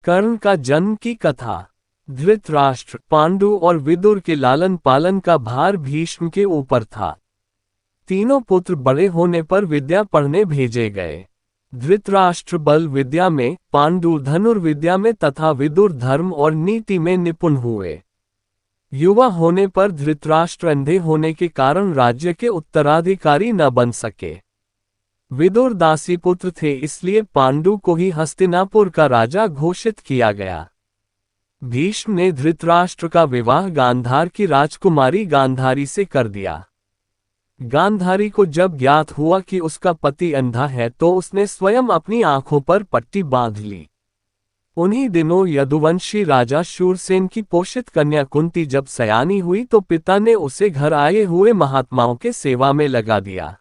कर्ण का जन्म की कथा। धृतराष्ट्र, पांडु और विदुर के लालन पालन का भार भीष्म के ऊपर था। तीनों पुत्र बड़े होने पर विद्या पढ़ने भेजे गए। धृतराष्ट्र बल विद्या में, पांडु धनुर्विद्या में तथा विदुर धर्म और नीति में निपुण हुए। युवा होने पर धृतराष्ट्र अंधे होने के कारण राज्य के उत्तराधिकारी न बन सके। विदुर दासी पुत्र थे, इसलिए पांडु को ही हस्तिनापुर का राजा घोषित किया गया। भीष्म ने धृतराष्ट्र का विवाह गांधार की राजकुमारी गांधारी से कर दिया। गांधारी को जब ज्ञात हुआ कि उसका पति अंधा है तो उसने स्वयं अपनी आंखों पर पट्टी बांध ली। उन्हीं दिनों यदुवंशी राजा शूरसेन की पोषित कन्या कुंती जब सयानी हुई तो पिता ने उसे घर आए हुए महात्माओं के सेवा में लगा दिया।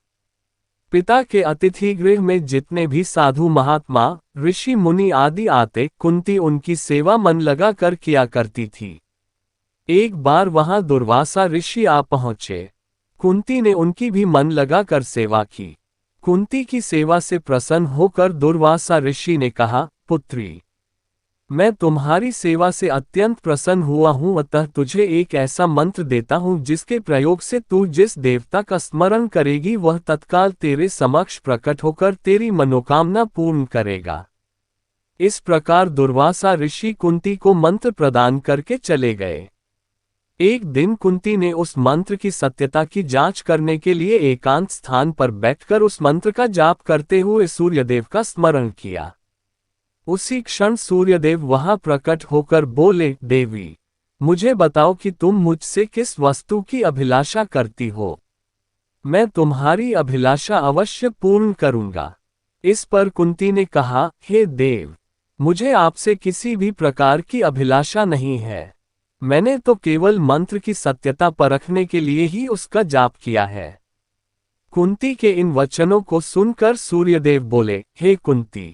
पिता के अतिथि गृह में जितने भी साधु महात्मा, ऋषि मुनि आदि आते, कुंती उनकी सेवा मन लगा कर किया करती थी। एक बार वहां दुर्वासा ऋषि आ पहुंचे। कुंती ने उनकी भी मन लगा कर सेवा की। कुंती की सेवा से प्रसन्न होकर दुर्वासा ऋषि ने कहा, पुत्री, मैं तुम्हारी सेवा से अत्यंत प्रसन्न हुआ हूं, अतः तुझे एक ऐसा मंत्र देता हूं जिसके प्रयोग से तू जिस देवता का स्मरण करेगी वह तत्काल तेरे समक्ष प्रकट होकर तेरी मनोकामना पूर्ण करेगा। इस प्रकार दुर्वासा ऋषि कुंती को मंत्र प्रदान करके चले गए। एक दिन कुंती ने उस मंत्र की सत्यता की जांच करने के लिए एकांत स्थान पर बैठकर उस मंत्र का जाप करते हुए सूर्यदेव का स्मरण किया। उसी क्षण सूर्यदेव वहां प्रकट होकर बोले, देवी, मुझे बताओ कि तुम मुझसे किस वस्तु की अभिलाषा करती हो। मैं तुम्हारी अभिलाषा अवश्य पूर्ण करूंगा। इस पर कुंती ने कहा, हे देव, मुझे आपसे किसी भी प्रकार की अभिलाषा नहीं है। मैंने तो केवल मंत्र की सत्यता परखने के लिए ही उसका जाप किया है। कुंती के इन वचनों को सुनकर सूर्यदेव बोले, हे कुंती,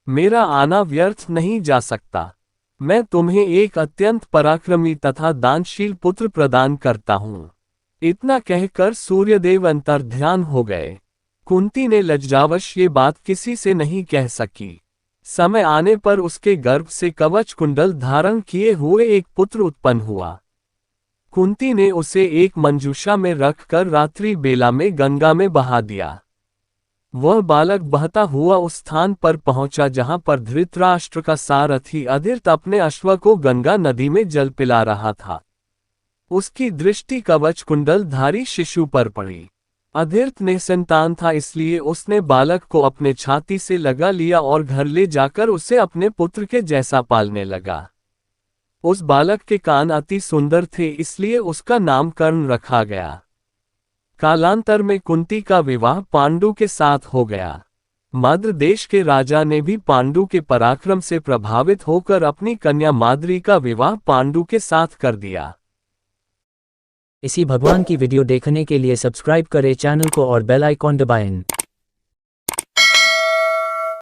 मेरा आना व्यर्थ नहीं जा सकता। मैं तुम्हें एक अत्यंत पराक्रमी तथा दानशील पुत्र प्रदान करता हूं। इतना कहकर सूर्यदेव अंतर्ध्यान हो गए। कुंती ने लज्जावश ये बात किसी से नहीं कह सकी। समय आने पर उसके गर्भ से कवच कुंडल धारण किए हुए एक पुत्र उत्पन्न हुआ। कुंती ने उसे एक मंजूषा में रखकर रात्रि बेला में गंगा में बहा दिया। वह बालक बहता हुआ उस स्थान पर पहुंचा जहां पर धृतराष्ट्र का सारथी अधीर्त अपने अश्व को गंगा नदी में जल पिला रहा था। उसकी दृष्टि कवच कुंडलधारी शिशु पर पड़ी। अधीर्त निसंतान था, इसलिए उसने बालक को अपने छाती से लगा लिया और घर ले जाकर उसे अपने पुत्र के जैसा पालने लगा। उस बालक के कान अति सुंदर थे, इसलिए उसका नाम कर्ण रखा गया। कालांतर में कुंती का विवाह पांडु के साथ हो गया। मद्र देश के राजा ने भी पांडु के पराक्रम से प्रभावित होकर अपनी कन्या माद्री का विवाह पांडु के साथ कर दिया। इसी भगवान की वीडियो देखने के लिए सब्सक्राइब करें चैनल को और बेल आइकॉन दबाएं।